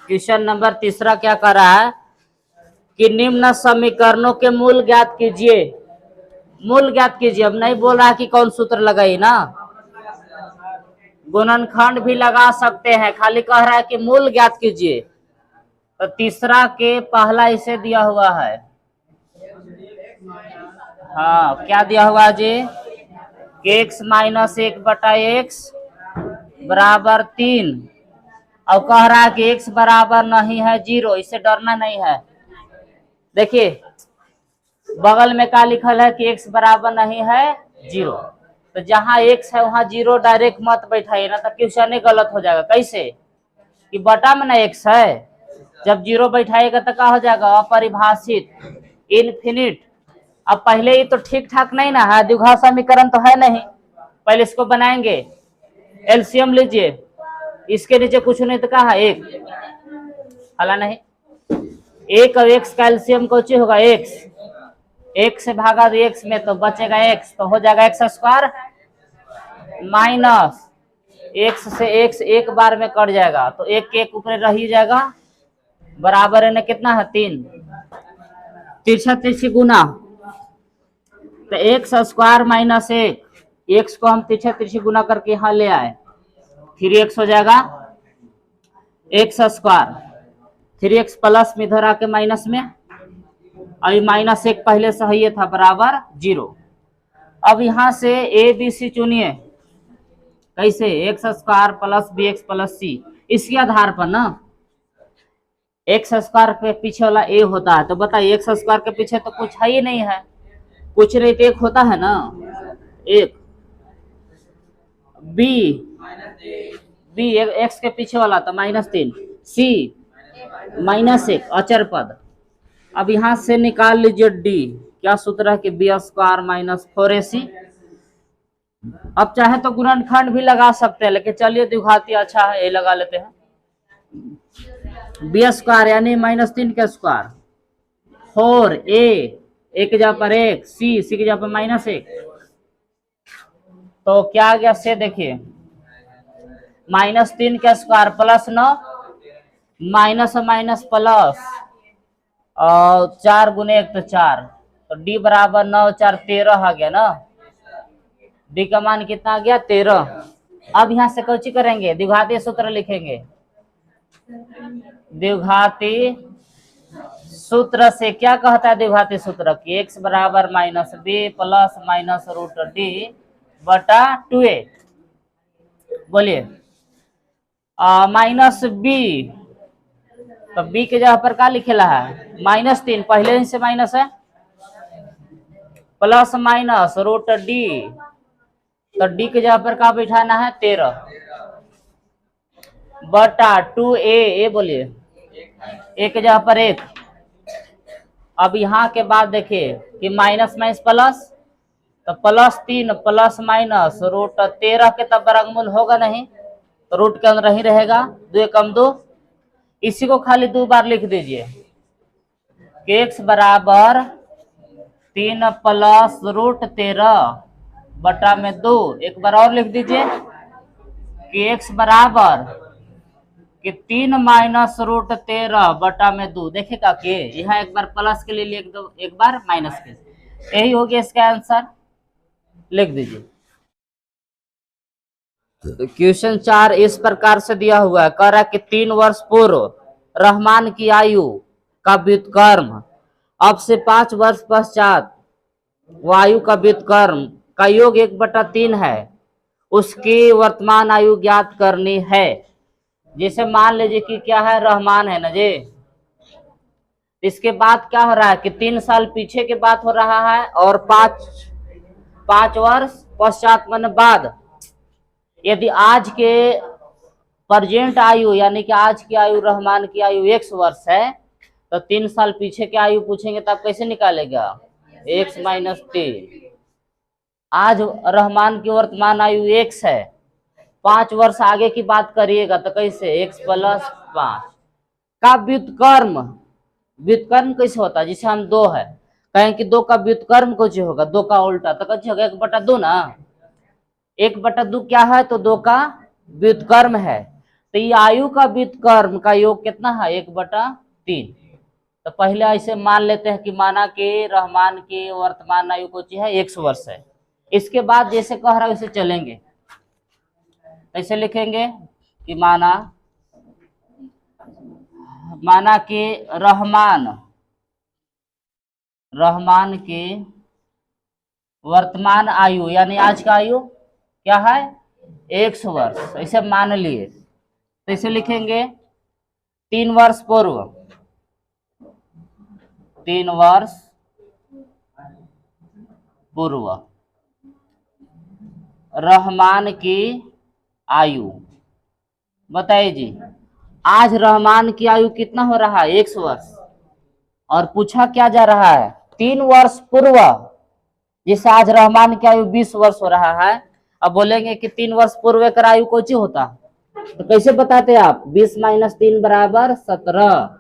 Question number तीसरा क्या कर रहा है कि निम्न समीकरणों के मूल ज्ञात कीजिए। मूल ज्ञात कीजिए, अब नहीं बोल रहा कि कौन सूत्र लगाई ना, गुणनखंड भी लगा सकते हैं, खाली कह रहा है कि मूल ज्ञात कीजिए। तो तीसरा के पहला इसे दिया हुआ है, हाँ क्या दिया हुआ जी, x माइनस 1/x बराबर 3। अब कह रहा है कि x बराबर नहीं है 0, इससे डरना नहीं है। देखिए बगल में क्या लिखल है कि x बराबर नहीं है 0, तो जहां x है वहां 0 डायरेक्ट मत बैठाइए ना, तो क्वेश्चन ही गलत हो जाएगा। कैसे कि बटा में ना x है, जब 0 बैठाएगा तो क्या हो जाएगा, अपरिभाषित, इनफिनिट। अब पहले ही तो ठीक ठाक नहीं ना है, द्विघात समीकरण तो है नहीं, पहले इसको बनाएंगे। एलसीएम लीजिए, इसके नीचे कुछ नहीं तो कहा है 1, हला नहीं, 1 और x का एलसीएम कुछ होगा x, x से भागा तो x में तो बचेगा x, तो हो जाएगा x स्क्वायर माइनस x से x एक बार में कट जाएगा, तो एक के एक ऊपर रह ही जाएगा, बराबर है ना कितना है 3, तिरछा तिरछी गुना, तो एक्स स्क्वायर माइनस 1, एक्स को हम तिरछा तिरछी गुना करके यहाँ ले आए, 3x हो जाएगा एक्स स्क्वायर, 3x प्लस में इधर आके माइनस में, अभी माइनस 1 पहले से ही था बराबर 0। अब यहाँ से ए बी सी चुनिए, कैसे, x square plus b x plus c, इसके आधार पर ना, एक्स स्क्वायर के पीछे वाला ए होता है, तो बताइए एक्स स्क्वायर के पीछे तो कुछ है ही नहीं है, कुछ नहीं तो एक होता है ना, एक बी एक्स के पीछे वाला तो -3, सी -1 अचर पद। अब यहां से निकाल लीजिए डी, क्या सूत्र है कि बी स्क्वायर माइनस 4ac। अब चाहे तो गुणनखंड भी लगा सकते हैं, लेकिन चलिए द्विघाती अच्छा है, ये लगा लेते हैं। बी स्क्वायर यानी -3 का स्क्वायर, 4a, एक की जगह पर 1, सी की जगह पर -1, तो क्या आ गया से देखिए, -3 का square plus 9, minus minus plus, और 4 गुने 1 तो 4, तो डी बराबर 9 4 13 आ गया ना, डी का मान कितना आ गया 13। अब यहां से कौची करेंगे, द्विघाती सूत्र लिखेंगे, द्विघाती सूत्र से क्या कहता है द्विघाती सूत्र की, x बराबर -b plus minus root D बटा 2a, बोलिए -b, तो b के जगह पर क्या लिखेला है -3, पहले ही से माइनस है, प्लस माइनस रूट डी, तो डी के जगह पर क्या बैठाना है 13 बटा 2a, बोलिए ए के जगह पर 1। अब यहाँ के बाद देखिए कि माइनस माइनस प्लस, तो +3 प्लस माइनस रूट 13 के तब वर्गमूल होगा नहीं, तो रूट के अंदर ही रहेगा, 2 एकम 2, इसी को खाली 2 बार लिख दीजिए कि x बराबर 3 प्लस रूट 13 बटा में 2, एक बार और लिख दीजिए कि x बराबर कि 3 माइनस रूट 13 बटा में 2, देखेगा कि यहाँ एक बार प्लस के लिए लिख दो, एक बार माइनस के, यही हो गया इसका आंसर, लिख दीजिए। क्वेश्चन 4 इस प्रकार से दिया हुआ है, कह रहा है कि 3 वर्ष पूर्व रहमान की आयु का व्युत्क्रम अब से 5 वर्ष पश्चात वायु का व्युत्क्रम का योग 1/3 है, उसकी वर्तमान आयु ज्ञात करनी है। जैसे मान लीजिए कि क्या है, रहमान है ना जी, इसके बाद क्या हो रहा है कि 3 साल पीछे के बात हो रहा है, और 5 वर्ष पश्चात मन बाद, यदि आज के प्रेजेंट आयु यानी कि आज की आयु, रहमान की आयु 1 वर्ष है, तो 3 साल पीछे की आयु पूछेंगे तो आप कैसे निकालेगा, x माइनस 3, आज रहमान की वर्तमान आयु 1 है, 5 वर्ष आगे की बात करिएगा तो कैसे, x प्लस 5 का व्युत्क्रम, व्युत्क्रम कैसे होता है, जिसे हम 2 है कहें कि 2 का व्युत्क्रम कुछ होगा, 2 का उल्टा, तो कैसे होगा 1/2 ना, 1/2 क्या है, तो 2 का व्युत्क्रम है, तो ये आयु का व्युत्क्रम का योग कितना है? 1/3। तो पहले ऐसे मान लेते हैं कि माना कि रहमान की वर्तमान आयु को है 100 वर्ष है। इसके बाद जैसे कह रहा है वैसे चलेंगे। ऐसे लिखेंगे कि माना कि रहमान की वर्तमान आयु यानी आज का आयु क्या है? 100 वर्ष। ऐसे मान लिए तो इसे लिखेंगे 3 वर्ष पूर्व, 3 वर्ष पूर्व रहमान की आयु। बताइए जी, आज रहमान की आयु कितना हो रहा है? 100 वर्ष। और पूछा क्या जा रहा है? 3 वर्ष पूर्व, जिससे आज रहमान की आयु 20 वर्ष हो रहा है। अब बोलेंगे कि 3 वर्ष पूर्व का आयु कोची होता, तो कैसे बताते आप? 20 - 3 = 17।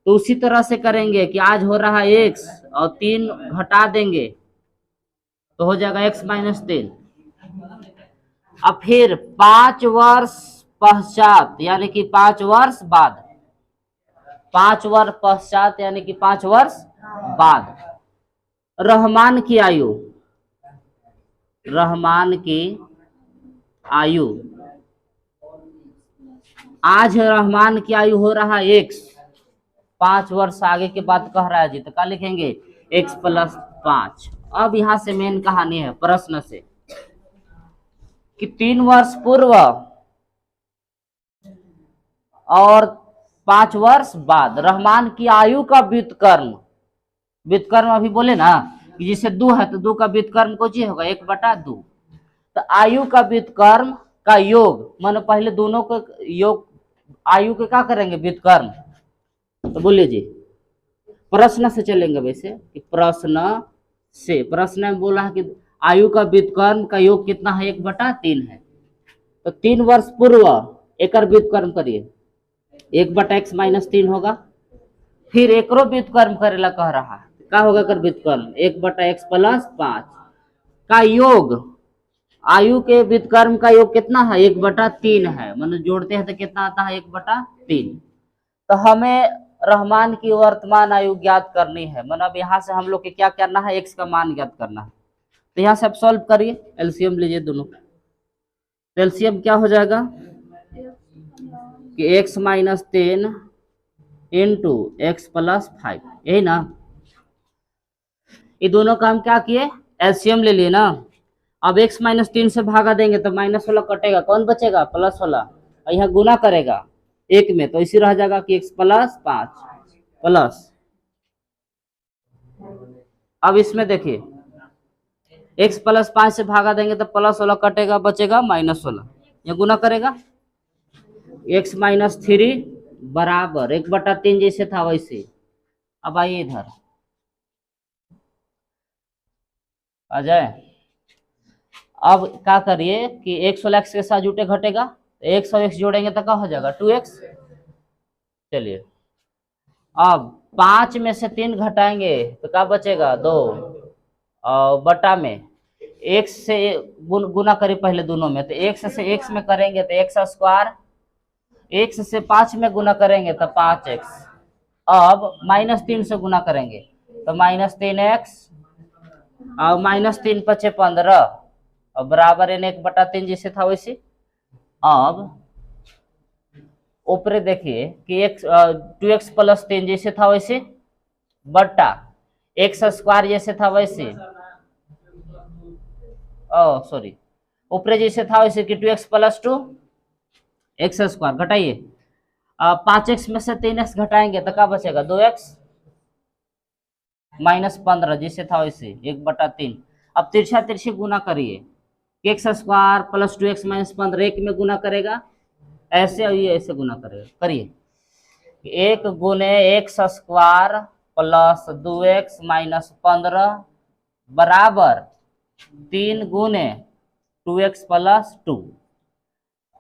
तो उसी तरह से करेंगे कि आज हो रहा है x और 3 घटा देंगे तो हो जाएगा x - 3। अब फिर 5 वर्ष पश्चात यानी कि 5 वर्ष बाद, 5 वर्ष पश्चात यानी कि 5 वर्ष बाद रहमान की आयु, रहमान की आयु, आज रहमान की आयु हो रहा है x, 5 वर्ष आगे के बाद कह रहा है जी, तो क्या लिखेंगे? x + 5। अब यहां से मेन कहानी है प्रश्न से कि 3 वर्ष पूर्व और 5 वर्ष बाद रहमान की आयु का व्युत्क्रम, व्युत्क्रम अभी बोले ना कि जिसे 2 है तो 2 का व्युत्क्रम को जी होगा 1/2। तो आयु का व्युत्क्रम का योग, मानो पहले दोनों को योग आयु के क्या करेंगे? व्युत्क्रम। तो बोलिए जी, प्रश्न से चलेंगे वैसे कि प्रश्न में बोला है कि आयु का व्युत्क्रम का योग कितना है? 1/3 है। तो 3 वर्ष पूर्व एक व्युत्क्रम करिए, 1/x - 3 होगा। फिर एकरो व्युत्क्रम करेला कह रहा है, क्या होगा कर व्युत्क्रम? 1/x + 5 का योग, आयु के व्युत्क्रम का योग कितना है? 1/3 है। मतलब जोड़ते हैं तो कितना आता है? 1/3। तो हमें रहमान की वर्तमान आयु ज्ञात करनी है। मतलब यहाँ से हम लोग के क्या करना है? x का मान ज्ञात करना है। तो यहाँ से आप सॉल्व करिए, एलसीएम लीजिए दोनों। तो एलसीएम क्या हो जाएगा कि x - 10 × x + 5, यही ना। ये दोनों का हम क्या किए? एलसीएम ले लिए ना। अब x - 3 से भागा देंगे तो माइनस वाला कटेगा, कौन बचेगा? प्लस वाला। और यहाँ गुना करेगा 1 में तो इसी रह जाएगा कि x + 5 प्लस। अब इसमें देखिए x + 5 से भागा देंगे तो प्लस वाला कटेगा, बचेगा माइनस वाला। ये गुना करेगा x - 3 बराबर 1/3 जैसे था वैसे। अब आइए इधर आ जाए। अब क्या करिए कि x वाला x के साथ जुटे घटेगा, तो x और x जोड़ेंगे तो क्या हो जाएगा? 2x। चलिए अब 5 में से 3 घटाएंगे तो क्या बचेगा? 2। और बटा में x से गुना करिए पहले दोनों में, तो x से x में करेंगे तो x², x से 5 में गुना करेंगे तो 5x। अब -3 से गुना करेंगे तो -3x और -3 × 5 = 15 और बराबर 1/3 जैसे था वैसे। अब ऊपर देखिए कि 2x + 3 जैसे था वैसे बटा x² जैसे था वैसे, सॉरी ऊपर जैसे था वैसे कि 2x + 2 x² घटाइए। 5x में से 3x घटाएंगे तो क्या बचेगा? 2x -15 जैसे था वैसे 1/3। अब तिरछा तिरछी गुना करिए, x² + 2x - 15 1 में गुना करेगा ऐसे और ये ऐसे गुना करेगा। करिए 1 × x² + 2x - 15 बराबर 3 × 2x + 2।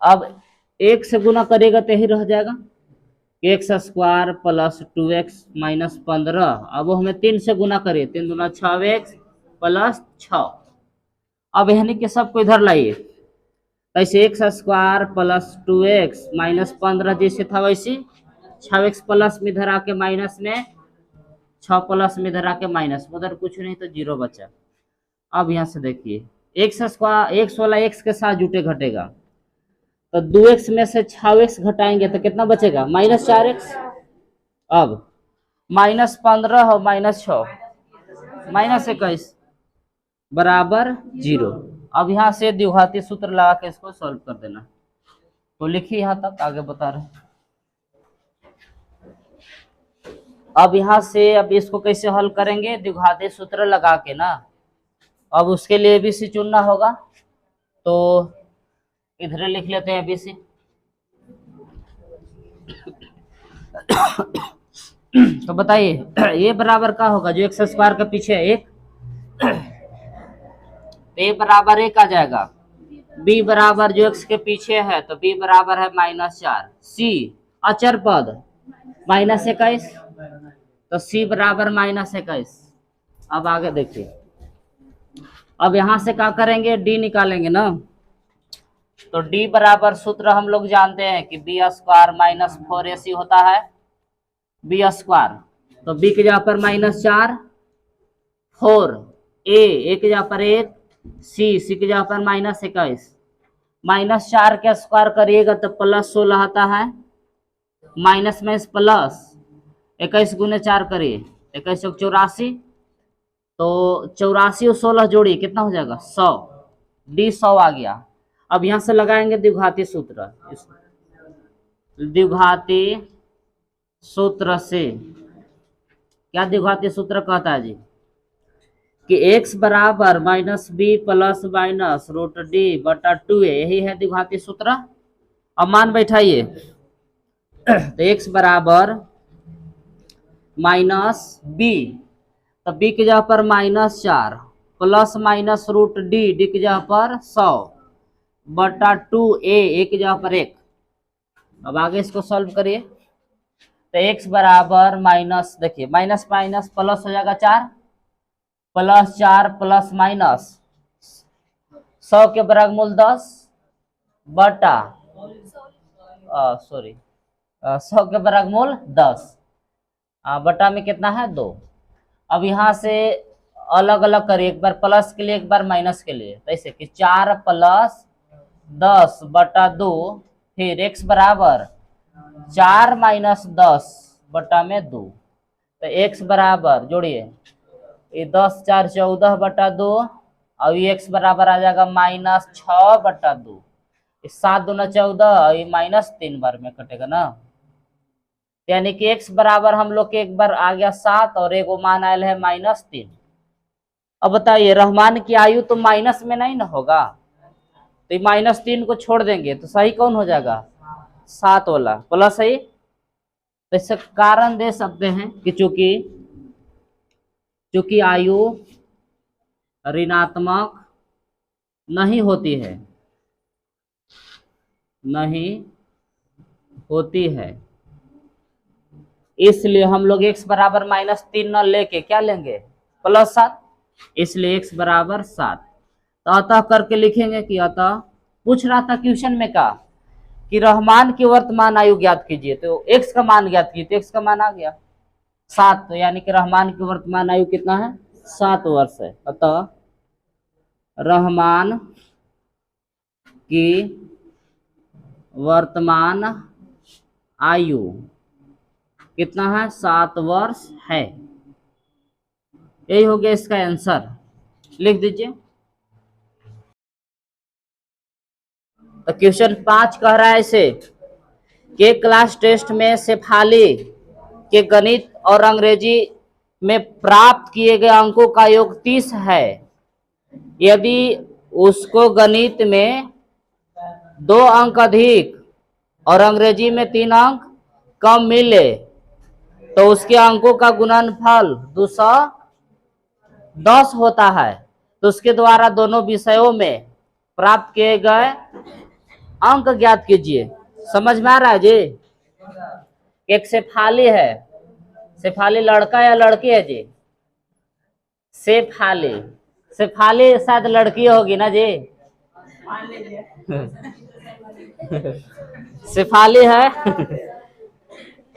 अब 1 से गुना करेगा तो यही रह जाएगा x² + 2x - 15। अब वो हमें 3 से गुना करिए, 3 दूना 6x + 6। अब यानी कि सबको इधर लाइए ऐसे x square plus 2x minus 15 जैसे था वैसे 6x प्लस में इधर आके माइनस में 6 प्लस में इधर आके माइनस, उधर कुछ नहीं तो जीरो बचा। अब यहाँ से देखिए एक्स स्क्वायर एक्स वाला एक्स के साथ जुटे घटेगा, तो 2x में से 6x घटाएंगे तो कितना बचेगा -4x। अब -15 और -6 -21 बराबर 0। अब यहाँ से द्विघाती सूत्र लगा के इसको सॉल्व कर देना। तो लिखिए यहाँ तक, आगे बता रहे। अब यहाँ से अब इसको कैसे हल करेंगे, द्विघाती सूत्र लगा के ना। अब उसके लिए ABC चुनना होगा, तो इधर लिख लेते हैं ABC। तो बताइए ये बराबर का होगा जो एक्स स्क्वायर के पीछे है 1, तो ए बराबर 1 आ जाएगा। बी बराबर जो एक्स के पीछे है तो बी बराबर है -4। सी अचर पद -21, तो सी बराबर -21। अब आगे देखिए, अब यहां से क्या करेंगे, डी निकालेंगे ना। तो डी बराबर सूत्र हम लोग जानते हैं कि बी स्क्वायर -4ac होता है, बी स्क्वायर। तो बी के जगह पर -4, 4 ए के जगह पर 1, सी की जगह पर -21। -4 के स्क्वायर करिएगा तो +16 आता है, माइनस में प्लस 21 गुने 4 करिए 21 84, तो 84 और 16 जोड़िए कितना हो जाएगा 100। डी 100 आ गया। अब यहां से लगाएंगे द्विघाती सूत्र। द्विघाती सूत्र से क्या द्विघाती सूत्र कहता है जी कि x बराबर -b प्लस माइनस √d बटा 2a, यही है द्विघाती सूत्र। अब मान बैठाइए, तो x बराबर -b, तो b की जगह पर -4 प्लस माइनस √d, डी की जगह पर 100 बटा 2a, a की जगह पर 1। अब आगे इसको सॉल्व करिए, तो x बराबर माइनस, देखिए माइनस माइनस प्लस हो जाएगा 4, +4 प्लस माइनस 100 के वर्गमूल 10 बटा 100 के वर्गमूल 10 बटा में कितना है 2। अब यहाँ से अलग अलग करिए, एक बार प्लस के लिए एक बार माइनस के लिए, तो ऐसे कि 4 प्लस 10 बटा 2, फिर x बराबर 4 माइनस 10 बटा में 2, तो x बराबर जोड़िए ये 10 4 14 बटा 2, और ये x बराबर आ जाएगा -6 बटा 2, 7 दूना 14 और ये -3 बार में कटेगा ना, यानी कि x बराबर हम लोग के एक बार आ गया 7 और एक मान आयल है -3। अब बताइए रहमान की आयु तो माइनस में नहीं ना होगा, तो -3 को छोड़ देंगे तो सही कौन हो जाएगा 7 वाला प्लस सही। तो इससे कारण दे सकते हैं कि चूंकि आयु ऋणात्मक नहीं होती है, इसलिए हम लोग x बराबर -3 न लेके क्या लेंगे +7, इसलिए x बराबर 7। तो अतः करके लिखेंगे कि अतः पूछ रहा था क्वेश्चन में का कि रहमान की वर्तमान आयु ज्ञात कीजिए, तो x का मान ज्ञात कीजिए, तो x का मान आ गया 7, तो यानी कि रहमान की वर्तमान आयु कितना है 7 वर्ष है। अतः रहमान की वर्तमान आयु कितना है 7 वर्ष है। यही हो गया इसका आंसर, लिख दीजिए। तो क्वेश्चन 5 कह रहा है ऐसे कि क्लास टेस्ट में शेफाली के गणित और अंग्रेजी में प्राप्त किए गए अंकों का योग 30 है। यदि उसको गणित में 2 अंक अधिक और अंग्रेजी में 3 अंक कम मिले तो उसके अंकों का गुणनफल 210 होता है। तो उसके द्वारा दोनों विषयों में प्राप्त किए गए अंक ज्ञात कीजिए। समझ में आ रहा है जी? एक शेफाली है, शेफाली लड़का या लड़की है जी? शेफाली शायद लड़की होगी ना जी? शेफाली है।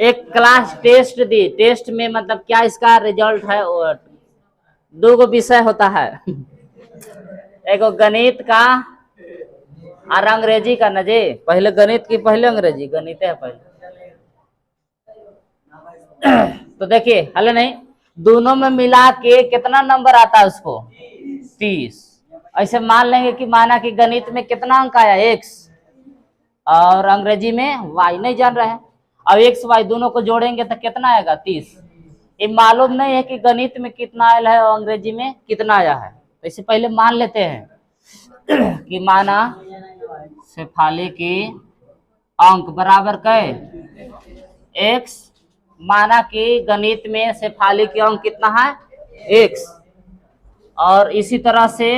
एक क्लास टेस्ट दी, टेस्ट में मतलब क्या इसका रिजल्ट है, दो गो विषय होता है, एक गणित का और अंग्रेजी का। न जी पहले गणित की पहले अंग्रेजी, गणित है पहले। तो देखिए हल नहीं, दोनों में मिला के कितना नंबर आता है उसको, 30। ऐसे मान लेंगे कि माना कि गणित में कितना अंक आया, x, और अंग्रेजी में y, नहीं जान रहे हैं। अब x y दोनों को जोड़ेंगे तो कितना आएगा, 30। ये मालूम नहीं है कि गणित में कितना आया है और अंग्रेजी में कितना आया है। तो इसे पहले मान लेते हैं कि माना शेफाली की अंक बराबर कै x, माना कि गणित में शेफाली की अंक कितना है, x, और इसी तरह से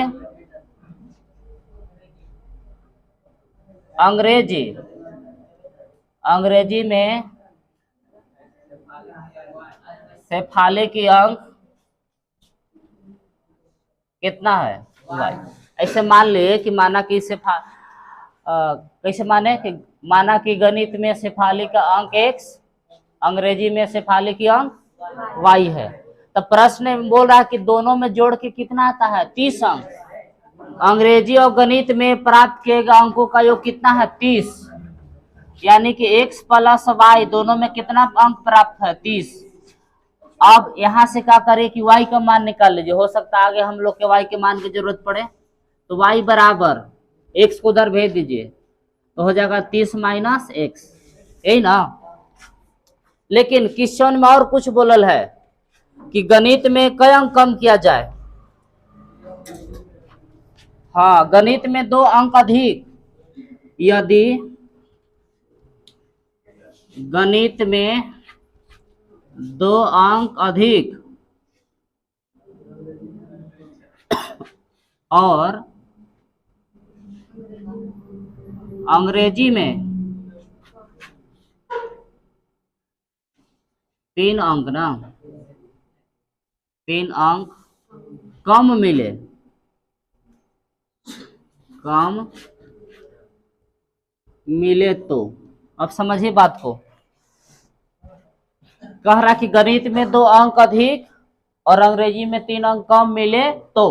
अंग्रेजी में शेफाली की अंक कितना है, y। ऐसे मान लिए कि माना कि कैसे माने कि माना कि गणित में शेफाली का अंक x, अंग्रेजी में शेफाली की अंक y है। तो प्रश्न में बोल रहा है कि दोनों में जोड़ के कितना आता है, 30 अंक। अंग्रेजी और गणित में प्राप्त किए गए अंकों का योग कितना है, 30। यानी कि x प्लस y दोनों में कितना अंक प्राप्त है, 30। अब यहां से क्या करें कि y का मान निकाल लीजिए, हो सकता है आगे हम लोग के y के मान की जरूरत पड़े। तो y बराबर x को उधर भेज दीजिए, तो हो जाएगा 30 माइनस x, यही ना। लेकिन क्वेश्चन में और कुछ बोलल है कि गणित में कई अंक कम किया जाए। हाँ, गणित में 2 अंक अधिक, यदि गणित में 2 अंक अधिक और अंग्रेजी में 3 अंक ना, 3 अंक कम मिले, तो अब समझिए बात को। कह रहा कि गणित में 2 अंक अधिक और अंग्रेजी में 3 अंक कम मिले तो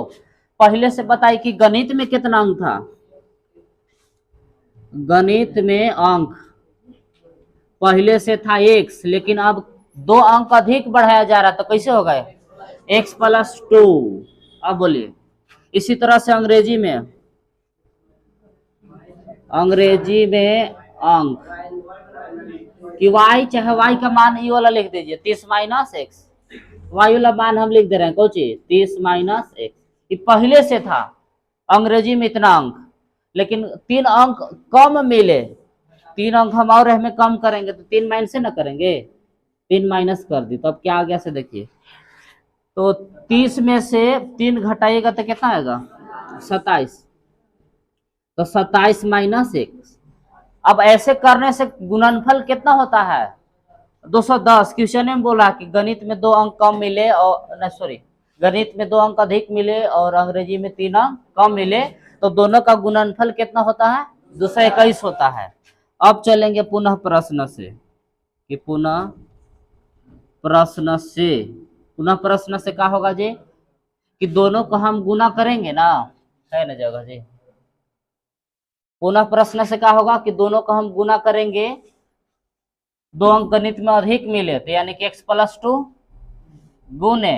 पहले से बताइए कि गणित में कितना अंक था। गणित में अंक पहले से था x, लेकिन अब 2 अंक अधिक बढ़ाया जा रहा, तो कैसे होगा, x प्लस 2। अब बोलिए इसी तरह से अंग्रेजी में अंक कि y चाहे y का मान ये वाला लिख दीजिए, 30 माइनस x, y वाला मान हम लिख दे रहे हैं कौन चीज, 30 माइनस x। ये पहले से था अंग्रेजी में इतना अंक, लेकिन 3 अंक कम मिले, 3 अंक हम और हमें कम करेंगे तो 3 माइनस से ना करेंगे, 3 माइनस कर दी तो अब क्या आ गया से देखिए। तो 30 में से 3 घटाइएगा तो कितना आएगा, 27। तो 27 माइनस x। अब ऐसे करने से गुणनफल कितना होता है, 210। क्वेश्चन में बोला कि गणित में 2 अंक कम मिले और गणित में 2 अंक अधिक मिले और अंग्रेजी में 3 अंक कम मिले, तो दोनों का गुणनफल कितना होता है, 221 होता है। अब चलेंगे पुनः प्रश्न से कि पुनः प्रश्न से क्या होगा जी कि दोनों को हम गुना करेंगे ना, है ना जगह जी। पुनः प्रश्न से क्या होगा कि दोनों को हम गुना करेंगे, 2 अंक गणित में अधिक मिले तो यानी कि x प्लस 2 गुने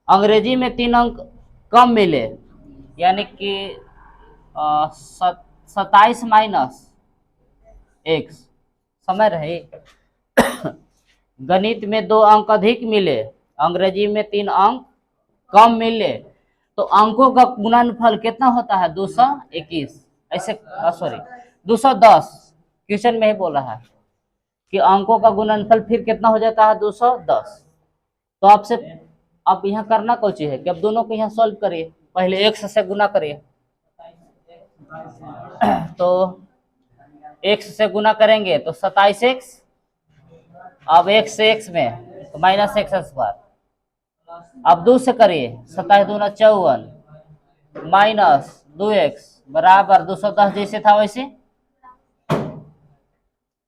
अंग्रेजी में 3 अंक कम मिले यानी कि 27 माइनस x। समझ रहे, गणित में 2 अंक अधिक मिले, अंग्रेजी में 3 अंक कम मिले, तो अंकों का गुणनफल कितना होता है, 221। ऐसे 210। क्वेश्चन में ही बोला है कि अंकों का गुणनफल फिर कितना हो जाता है, 210। तो आपसे अब यहाँ करना कौन चीज है कि अब दोनों को यहाँ सॉल्व करिए, पहले x से गुना करिए। तो x से गुना करेंगे तो 27x, अब x से x में तो माइनस x स्क्वायर। अब 2 से करिए, 27 दूना 54, माइनस 2x बराबर 210 जैसे था वैसे।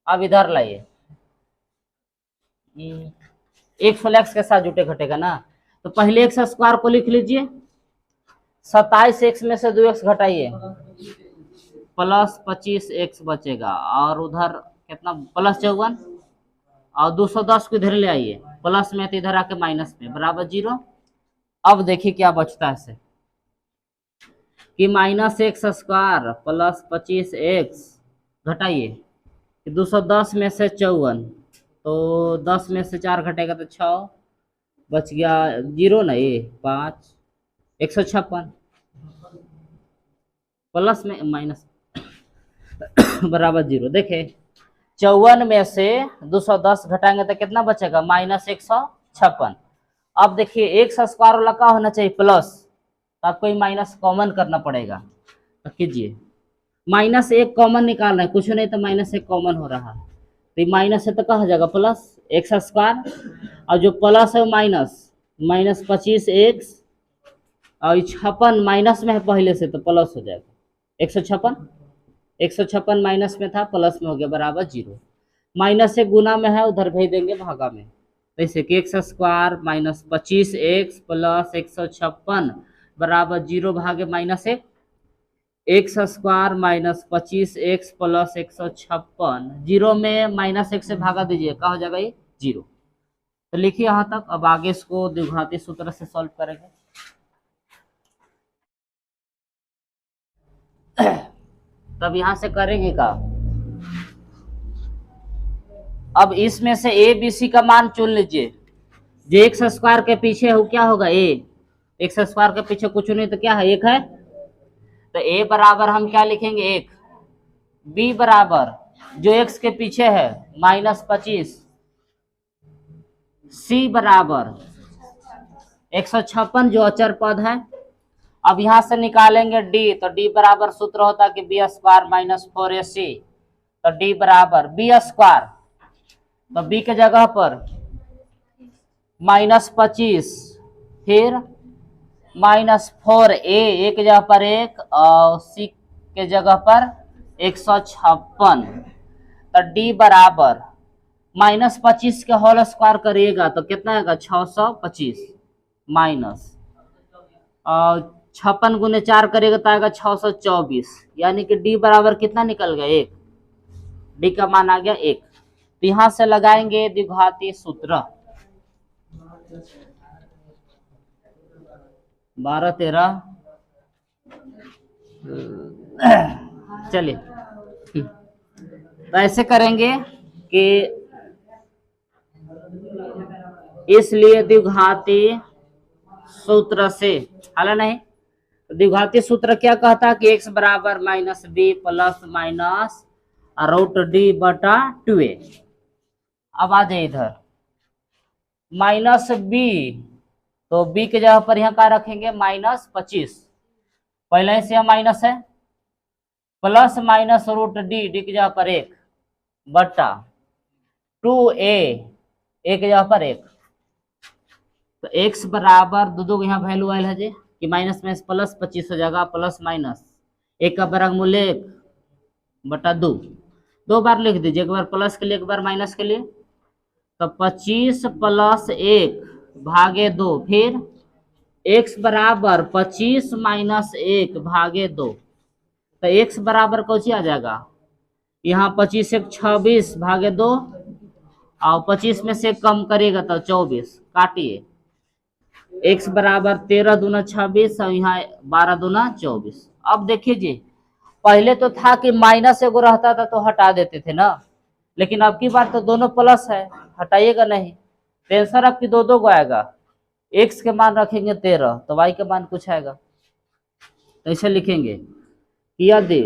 अब इधर लाइए, एक्स होल एक्स के साथ जुटे घटेगा ना, तो पहले एक्स स्क्वायर को लिख लीजिए, 27x में से 2x घटाइए, प्लस 25x बचेगा, और उधर कितना प्लस 54, और 210 को इधर ले आइए, प्लस में तो इधर आके माइनस में बराबर 0। अब देखिए क्या बचता है से कि minus x square plus 25x घटाइए, 210 में से 54, तो 10 में से 4 घटेगा तो 6 बच गया, 0 ना, ये 5, 156 प्लस में माइनस बराबर 0। देखे 54 में से 210 घटाएंगे तो कितना बचेगा, माइनस 156। अब देखिए एक्स स्क्वायर वाला का होना चाहिए प्लस, तो आपको माइनस कॉमन करना पड़ेगा, तो कीजिए, माइनस एक कॉमन निकालना है, कुछ नहीं तो माइनस एक कॉमन हो रहा है, तो माइनस है तो कहा जाएगा प्लस एक्स स्क्वायर, और जो प्लस है माइनस, माइनस 25x, और 56 माइनस में है पहले से तो प्लस हो जाएगा 156, 156 माइनस में था प्लस में हो गया बराबर 0। माइनस से गुना में है उधर भेज देंगे भागा में, जैसे कि x square minus 25x plus 156 बराबर 0 भागे minus 1, x square minus 25x plus 156, 0 में माइनस 1 से भागा दीजिए, क्या हो जाएगा ये 0। तो लिखिए यहाँ तक। अब आगे इसको द्विघाती सूत्र से सॉल्व करेंगे। तब यहाँ से करेंगे का, अब इसमें से ए बी सी का मान चुन लीजिए, जो एक्स स्क्वायर के पीछे हो क्या होगा ए, एक्स स्क्वायर के पीछे कुछ नहीं तो क्या है, एक है, तो ए बराबर हम क्या लिखेंगे 1, बी बराबर जो एक्स के पीछे है माइनस 25, सी बराबर 156 जो अचर पद है। अब यहां से निकालेंगे डी, तो डी बराबर सूत्र होता है कि बी स्क्वायर माइनस 4ac, तो डी बराबर बी स्क्वायर, तो बी के जगह पर माइनस 25, फिर माइनस 4a के जगह पर 1, और सी के जगह पर 156, तो डी बराबर माइनस 25 के होल स्क्वायर करिएगा तो कितना आएगा 625, माइनस 56 गुने 4 करेगा तो आएगा 624, यानी कि डी बराबर कितना निकल गया 1, डी का मान आ गया 1। तो यहां से लगाएंगे द्विघाती सूत्र, 12 13, चलिए तो ऐसे करेंगे कि इसलिए द्विघाती सूत्र से हल नहीं, द्विघाती सूत्र क्या कहता है कि x बराबर minus B plus minus root D बटा 2a। अब आ जाए इधर माइनस बी, तो बी के जगह पर यहाँ क्या रखेंगे माइनस 25, पहले से माइनस है, plus minus root D, D की जगह पर 1 बटा 2a, ए की जगह पर 1, तो x बराबर दो यहाँ वैल्यू आयल है जी कि माइनस में प्लस 25 हो जाएगा, प्लस माइनस 1 का वर्गमूल 1 बटा 2, 2 बार लिख दीजिए, एक बार प्लस के लिए एक बार माइनस के लिए, तो 25 प्लस 1 भागे 2, फिर x बराबर 25 माइनस 1 भागे 2, तो x बराबर कौन आ जाएगा, यहाँ 25 एक 26 भागे 2, और 25 में से कम करेगा तो 24, काटिए, x बराबर 13 दूना 26, और यहाँ 12 दूना 24। अब देखिए जी, पहले तो था कि माइनस एगो रहता था तो हटा देते थे ना, लेकिन अब की बार तो दोनों प्लस है, हटाइएगा नहीं, टेंशन रख के दो को आएगा, x के मान रखेंगे 13 तो y के मान कुछ आएगा, तो ऐसे लिखेंगे यदि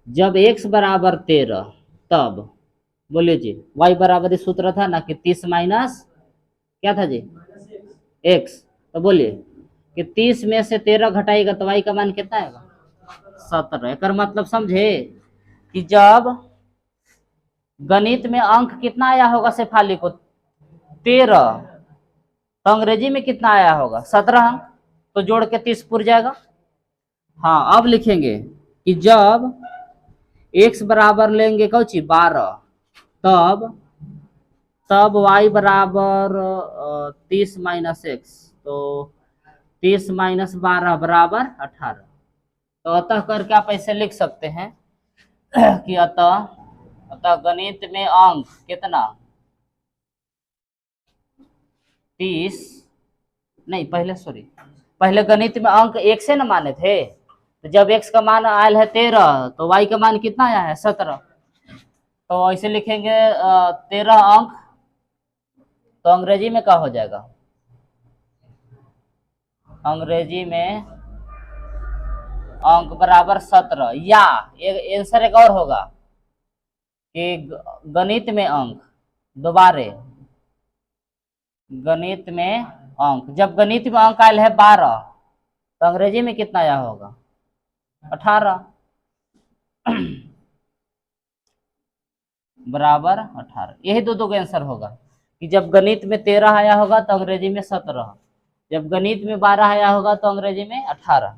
जब x बराबर 13 तब बोलिए जी y बराबर सूत्र था ना कि 30 माइनस क्या था जी x, तो बोलिए कि 30 में से 13 घटाएगा तो y का मान कितना आएगा 17। एक मतलब समझे कि जब गणित में अंक कितना आया होगा शेफाली को 13, तो अंग्रेजी में कितना आया होगा 17 अंक, तो जोड़ के 30 पुर जाएगा। हाँ, अब लिखेंगे कि जब x बराबर लेंगे कौची 12, तब y बराबर 30 माइनस एक्स, तो 30 माइनस 12 बराबर 18। तो अतः करके आप ऐसे लिख सकते हैं कि अतः गणित में अंक कितना 30, नहीं पहले गणित में अंक 1 से न माने थे, तो जब x का मान आयल है 13 तो y का मान कितना आया है 17। तो ऐसे लिखेंगे 13 अंक, तो अंग्रेजी में क्या हो जाएगा, अंग्रेजी में अंक बराबर 17। या आंसर एक और होगा कि गणित में अंक, दोबारे गणित में अंक, जब गणित में अंक आयल है 12 तो अंग्रेजी में कितना आया होगा 18 बराबर 18। यही दो का आंसर होगा कि जब गणित में 13 आया होगा तो अंग्रेजी में 17, जब गणित में 12 आया होगा तो अंग्रेजी में 18।